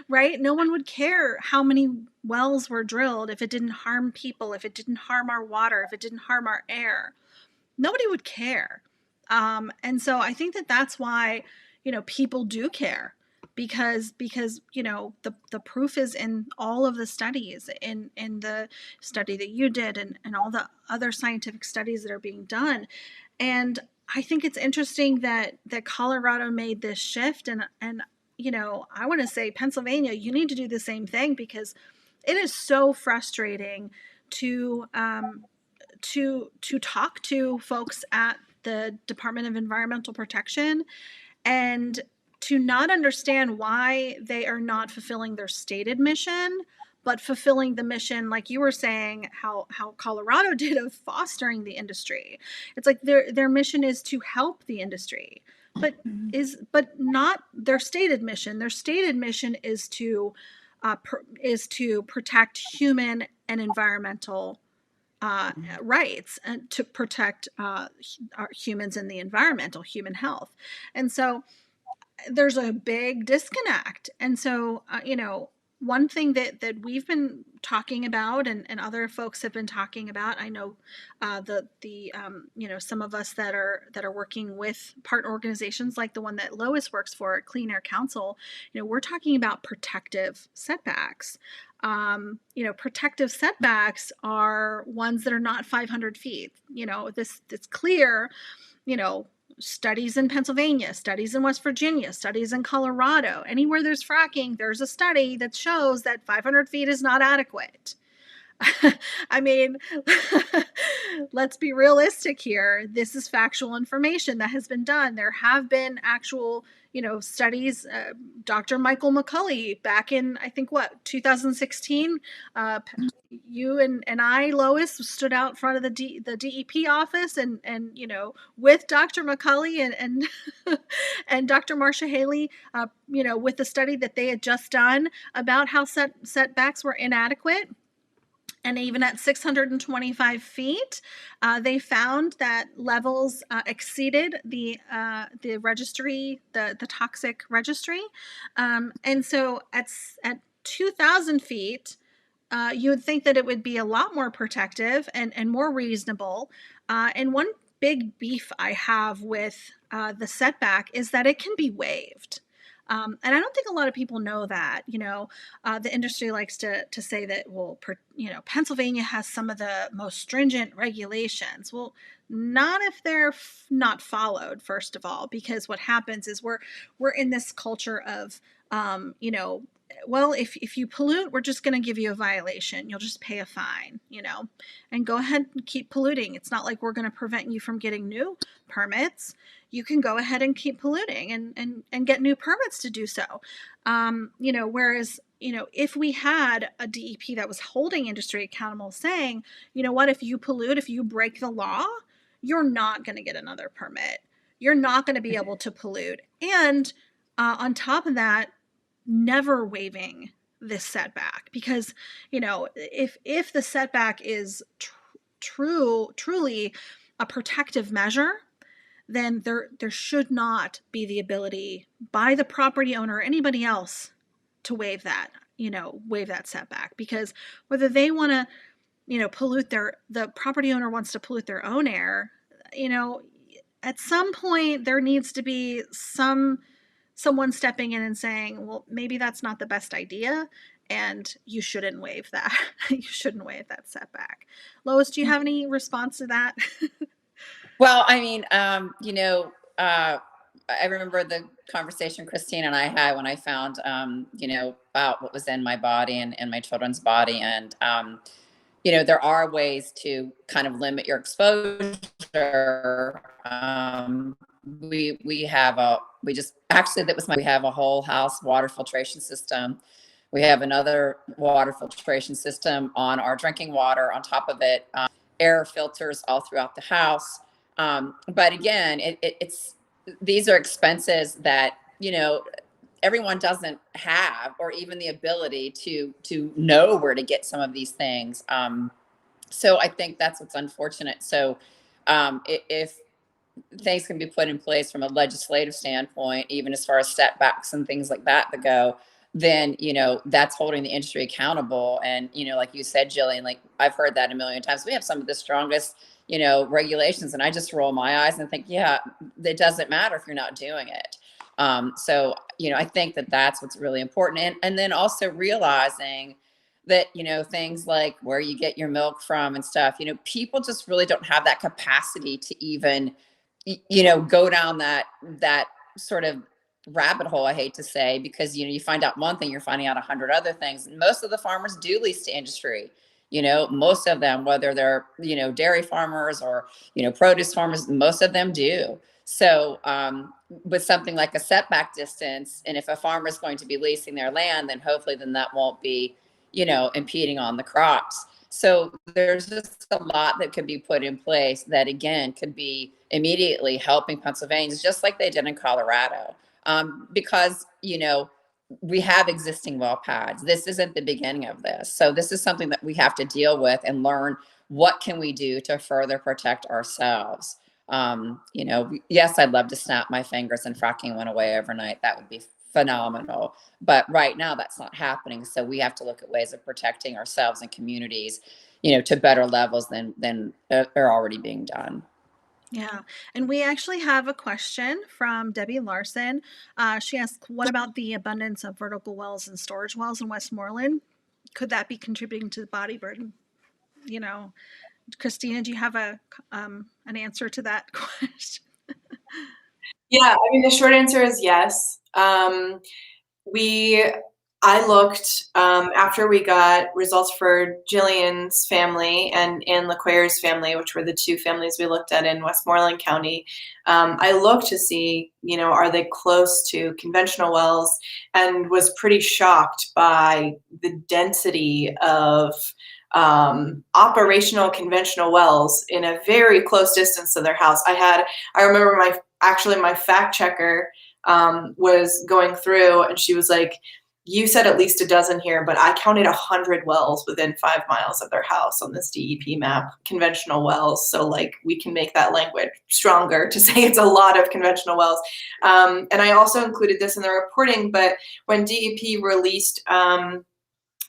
right? No one would care how many wells were drilled if it didn't harm people, if it didn't harm our water, if it didn't harm our air. Nobody would care. And so I think that that's why, people do care because the proof is in all of the studies, in the study that you did and all the other scientific studies that are being done. And I think it's interesting that Colorado made this shift, and I want to say Pennsylvania, you need to do the same thing, because it is so frustrating to talk to folks at the Department of Environmental Protection and to not understand why they are not fulfilling their stated mission, but fulfilling the mission, like you were saying, how Colorado did, of fostering the industry. It's like their mission is to help the industry, but not their stated mission. Their stated mission is to protect human and environmental rights, and to protect our humans and the environmental human health. And so there's a big disconnect. And so, one thing that we've been talking about, and other folks have been talking about, I know some of us that are working with partner organizations like the one that Lois works for at Clean Air Council, we're talking about protective setbacks. Protective setbacks are ones that are not 500 feet. It's clear, studies in Pennsylvania, studies in West Virginia, studies in Colorado, anywhere there's fracking, there's a study that shows that 500 feet is not adequate. I mean, let's be realistic here. This is factual information that has been done. There have been actual, studies. Dr. Michael McCulley back in, I think, 2016, you and I, Lois, stood out in front of the DEP office and with Dr. McCulley and and Dr. Marcia Haley, with the study that they had just done about how setbacks were inadequate. And even at 625 feet, they found that levels exceeded the registry, the toxic registry. And so at 2,000 feet, you would think that it would be a lot more protective and more reasonable. And one big beef I have with the setback is that it can be waived. And I don't think a lot of people know that. The industry likes to say that, well, Pennsylvania has some of the most stringent regulations. Well, not if they're not followed, first of all, because what happens is we're in this culture of, well, if you pollute, we're just going to give you a violation. You'll just pay a fine, and go ahead and keep polluting. It's not like we're going to prevent you from getting new permits. You can go ahead and keep polluting and get new permits to do so. Whereas, if we had a DEP that was holding industry accountable, saying, what, if you pollute, if you break the law, you're not going to get another permit. You're not going to be able to pollute. And on top of that, never waiving this setback, because if the setback is truly a protective measure, then there should not be the ability by the property owner or anybody else to waive that setback, because whether they want to pollute the property owner wants to pollute their own air, at some point there needs to be someone stepping in and saying, well, maybe that's not the best idea, and you shouldn't waive that. You shouldn't waive that setback. Lois, do you have any response to that? Well, I mean, I remember the conversation Kristina and I had when I found, about what was in my body and my children's body. And, there are ways to kind of limit your exposure. We have a whole house water filtration system. We have another water filtration system on our drinking water. On top of it, air filters all throughout the house. But again, these are expenses that, everyone doesn't have, or even the ability to know where to get some of these things. So I think that's what's unfortunate. So if things can be put in place from a legislative standpoint, even as far as setbacks and things like that go, then, that's holding the industry accountable. And, like you said, Jillian, like I've heard that a million times. We have some of the strongest, regulations, and I just roll my eyes and think, yeah, it doesn't matter if you're not doing it. So, I think that that's what's really important. And then also realizing that, things like where you get your milk from and stuff, people just really don't have that capacity to even, go down that sort of rabbit hole, I hate to say, because, you find out one thing, you're finding out 100 other things. Most of the farmers do lease to industry. Most of them, whether they're, dairy farmers or, produce farmers, most of them do. So with something like a setback distance, and if a farmer is going to be leasing their land, then hopefully that won't be, impeding on the crops. So there's just a lot that could be put in place that, again, could be immediately helping Pennsylvanians, just like they did in Colorado. Because, we have existing well pads. This isn't the beginning of this. So this is something that we have to deal with and learn what can we do to further protect ourselves. Yes, I'd love to snap my fingers and fracking went away overnight. That would be phenomenal. But right now that's not happening. So we have to look at ways of protecting ourselves and communities, to better levels than are already being done. Yeah. And we actually have a question from Debbie Larson. She asked, what about the abundance of vertical wells and storage wells in Westmoreland? Could that be contributing to the body burden? Kristina, do you have an answer to that question? Yeah, the short answer is yes. I looked after we got results for Jillian's family and Ann LeClaire's family, which were the two families we looked at in Westmoreland County. I looked to see, are they close to conventional wells, and was pretty shocked by the density of operational conventional wells in a very close distance to their house. I remember my fact checker was going through, and she was like, you said at least a dozen here, but I counted 100 wells within 5 miles of their house on this DEP map, conventional wells. So we can make that language stronger to say it's a lot of conventional wells. And I also included this in the reporting, but when DEP released,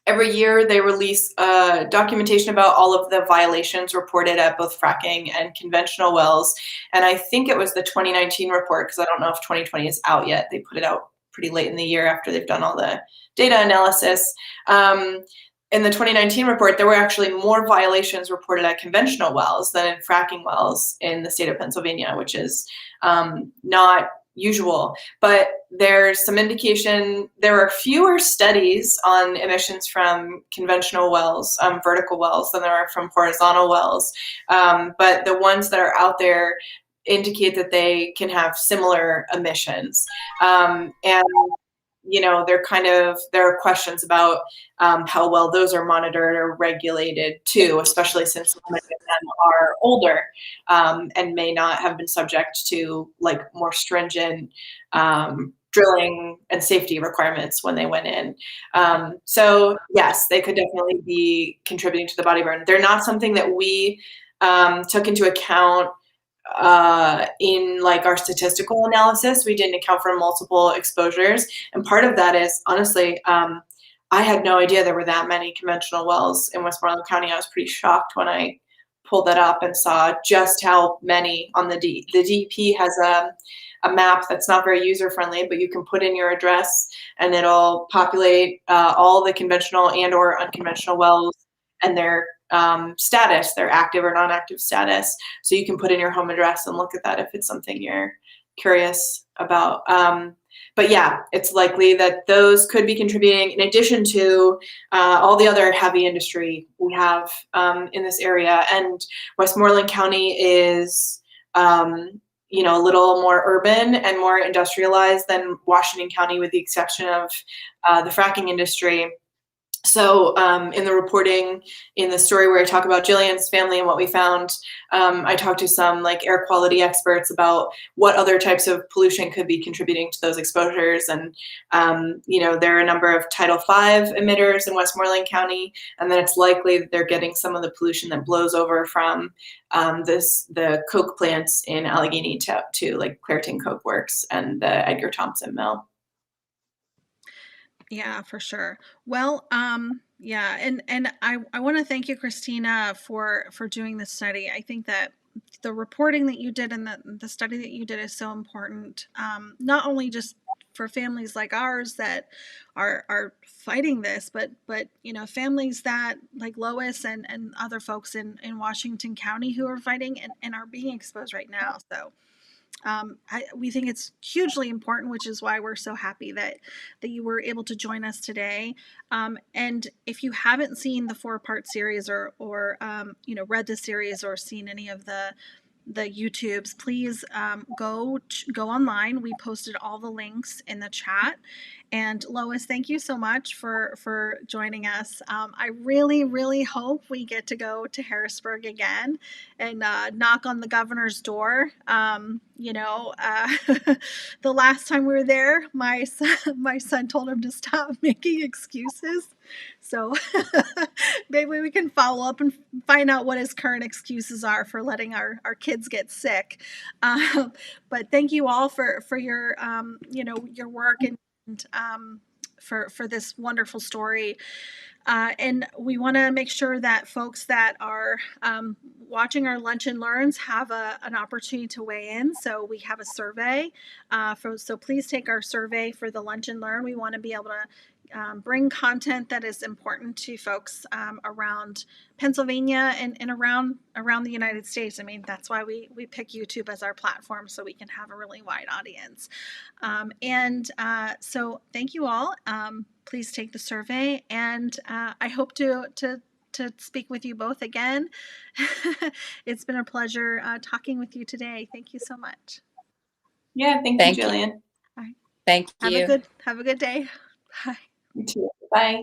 every year they release documentation about all of the violations reported at both fracking and conventional wells. And I think it was the 2019 report, because I don't know if 2020 is out yet. They put it out pretty late in the year after they've done all the data analysis. In the 2019 report, there were actually more violations reported at conventional wells than in fracking wells in the state of Pennsylvania, which is not usual. But there's some indication there are fewer studies on emissions from conventional wells, vertical wells, than there are from horizontal wells. But the ones that are out there indicate that they can have similar emissions. And there are questions about how well those are monitored or regulated too, especially since many of them are older and may not have been subject to more stringent drilling and safety requirements when they went in. So yes, they could definitely be contributing to the body burn. They're not something that we took into account in our statistical analysis. We didn't account for multiple exposures. And part of that is, honestly, I had no idea there were that many conventional wells in Westmoreland County. I was pretty shocked when I pulled that up and saw just how many on the DEP has a map that's not very user-friendly, but you can put in your address and it'll populate all the conventional and or unconventional wells and their status, their active or non-active status. So you can put in your home address and look at that if it's something you're curious about. But yeah, it's likely that those could be contributing in addition to all the other heavy industry we have in this area. And Westmoreland County is a little more urban and more industrialized than Washington County, with the exception of the fracking industry. So in the reporting, in the story where I talk about Jillian's family and what we found, I talked to some air quality experts about what other types of pollution could be contributing to those exposures. And, there are a number of Title V emitters in Westmoreland County, and then it's likely that they're getting some of the pollution that blows over from the coke plants in Allegheny to Clairton Coke Works and the Edgar Thompson Mill. Yeah, for sure. Well, yeah, and I want to thank you, Kristina, for doing this study. I think that the reporting that you did and the study that you did is so important, not only just for families like ours that are fighting this, but families that like Lois and other folks in Washington County who are fighting and are being exposed right now. So we think it's hugely important, which is why we're so happy that you were able to join us today. And if you haven't seen the 4-part series or read the series or seen any of the YouTubes, please go online. We posted all the links in the chat, And Lois, thank you so much for joining us. I really, really hope we get to go to Harrisburg again and knock on the governor's door. The last time we were there, my son told him to stop making excuses. So maybe we can follow up and find out what his current excuses are for letting our kids get sick. But thank you all for your your work and for this wonderful story. And we want to make sure that folks that are watching our Lunch and Learns have an opportunity to weigh in. So we have a survey. So please take our survey for the Lunch and Learn. We want to be able to bring content that is important to folks around Pennsylvania and around the United States. I mean, that's why we pick YouTube as our platform, so we can have a really wide audience. So thank you all. Please take the survey, and I hope to speak with you both again. It's been a pleasure talking with you today. Thank you so much. Yeah, thank you, Jillian. Thank you. Have a good day. Bye. You too. Bye.